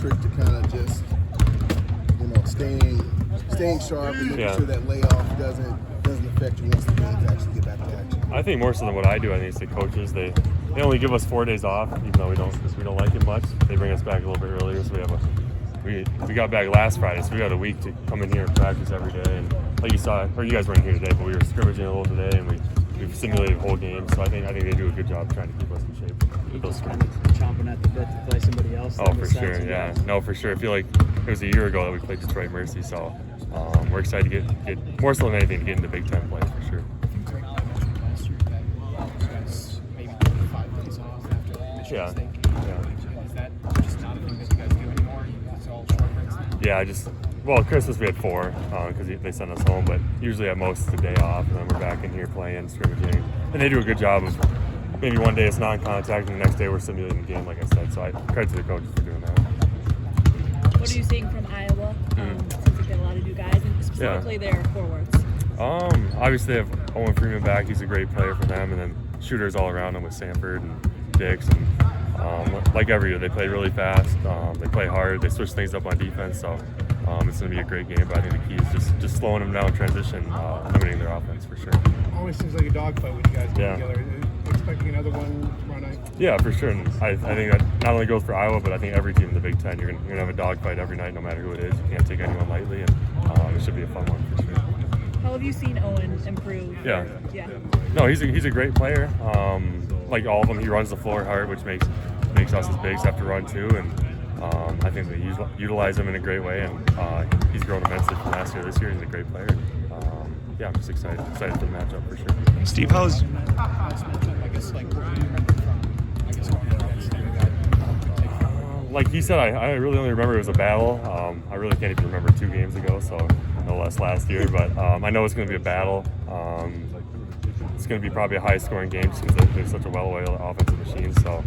trick to kind of just, staying sharp and making sure that layoff doesn't affect you once the games actually get back to action? I think more so than what I do, I think it's the coaches. They only give us 4 days off, even though we don't like it much. They bring us back a little bit earlier, so we got back last Friday, so we got a week to come in here and practice every day. And like you saw, or you guys weren't here today, but we were scrimmaging a little today, and we've simulated whole games. So I think they do a good job trying to keep us in shape with those scrimmages. Chomping at the bit to play somebody else. Oh, for sure, yeah. No, for sure. I feel like it was a year ago that we played Detroit Mercy, so we're excited to get more so than anything to get into Big Ten play for sure. Yeah. Is that just not a thing that you guys do anymore? It's all short breaks now? Christmas we had 4 because they sent us home, but usually at most it's a day off, and then we're back in here playing, scrimmaging. And they do a good job of maybe one day it's non-contact, and the next day we're simulating the game, like I said. So I credit to the coaches for doing that. What are you seeing from Iowa? Since you get a lot of new guys, and specifically their forwards. Obviously they have Owen Freeman back. He's a great player for them, and then shooters all around them with Sanford and Dix, and like every year, they play really fast. They play hard. They switch things up on defense, so it's going to be a great game. But I think the key is just slowing them down in transition, limiting their offense for sure. Always seems like a dogfight when you guys get together. Expecting another one tomorrow night? Yeah, for sure. And I think that not only goes for Iowa, but I think every team in the Big Ten, you're going to have a dogfight every night, no matter who it is. You can't take anyone lightly, and it should be a fun one for sure. How have you seen Owen improve? Yeah. No, he's a great player. Like all of them, he runs the floor hard, which makes us as bigs have to run too. And I think they utilize him in a great way. And he's grown immensely from last year. This year, he's a great player. I'm just excited for the matchup for sure. Steve, how's like he said, I really only remember it was a battle. I really can't even remember 2 games ago, so no less last year. But I know it's going to be a battle. It's going to be probably a high-scoring game just because they're such a well-oiled offensive machine. So,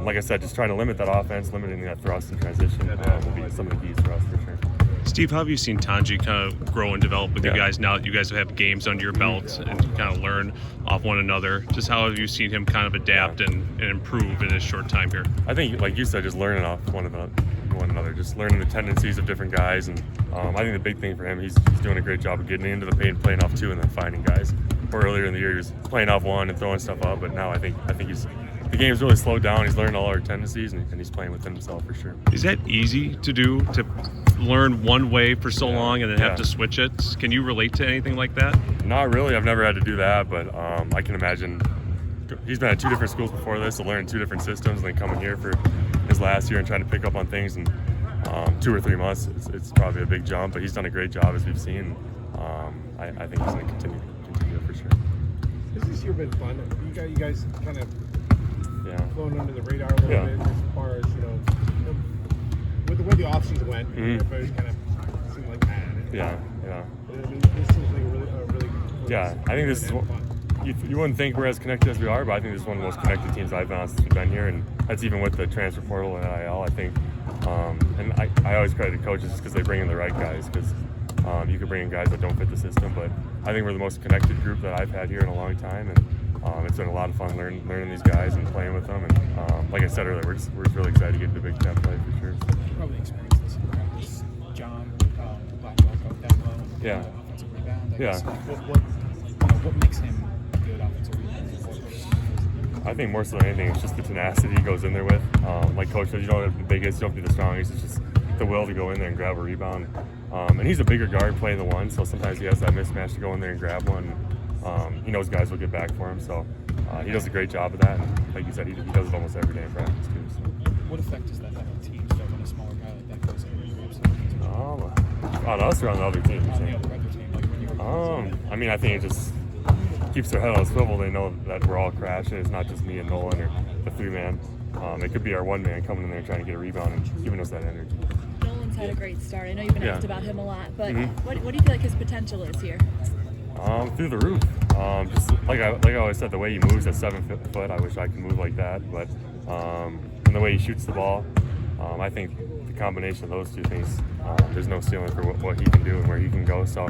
like I said, just trying to limit that offense, limiting that thrust and transition will be some of the keys for us for sure. Steve, how have you seen Tanji kind of grow and develop with you guys now that you guys have games under your belts and kind of learn off one another? Just how have you seen him kind of adapt and improve in his short time here? I think, like you said, just learning off one another, just learning the tendencies of different guys. And I think the big thing for him, he's doing a great job of getting into the paint, playing off 2, and then finding guys. Where earlier in the year he was playing off 1 and throwing stuff up, but now I think the game's really slowed down. He's learned all our tendencies, and he's playing within himself for sure. Is that easy to do, to learn one way for so long and then have to switch it? Can you relate to anything like that? Not really. I've never had to do that, but I can imagine he's been at 2 different schools before this, so learning 2 different systems, and then coming here for his last year and trying to pick up on things in 2 or 3 months. It's probably a big jump, but he's done a great job as we've seen. I think he's going to continue it for sure. Has this year been fun? You guys kind of flown under the radar a little bit as far as, with the way the offseason went, everybody kind of seemed like, Yeah. I mean, this seems like a really I think this is you wouldn't think we're as connected as we are, but I think this is one of the most connected teams I've been on since we've been here, and that's even with the transfer portal and NIL, I think. And I always credit coaches just because they bring in the right guys, because you could bring in guys that don't fit the system, but I think we're the most connected group that I've had here in a long time, and it's been a lot of fun learning these guys and playing with them. And like I said earlier, we're just really excited to get into Big Ten play for sure. You probably experienced this in practice. John Blackwell go down low. Offensive rebound. What makes him a good offensive rebound? I think more so than anything, it's just the tenacity he goes in there with. Like Coach said, you don't have the biggest, you don't have to be the strongest. It's just the will to go in there and grab a rebound. And he's a bigger guard playing the 1, so sometimes he has that mismatch to go in there and grab one. He knows guys will get back for him, so he does a great job of that. And like you said, he does it almost every day in practice too. So. What effect does that have on teams when a smaller guy like that goes in and grabs something? On us or on the other team? On the other team, like when you're I mean, I think it just keeps their head on a swivel. They know that we're all crashing. It's not just me and Nolan or the 3-man. It could be our 1-man coming in there trying to get a rebound and giving us that energy. Nolan's had a great start. I know you've been asked about him a lot, but what do you feel like his potential is here? Through the roof. Just like I always said, the way he moves at 7 foot, I wish I could move like that. But and the way he shoots the ball, I think the combination of those 2 things, there's no ceiling for what he can do and where he can go. So,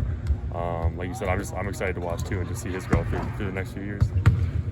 like you said, I'm excited to watch too and just see his growth through the next few years.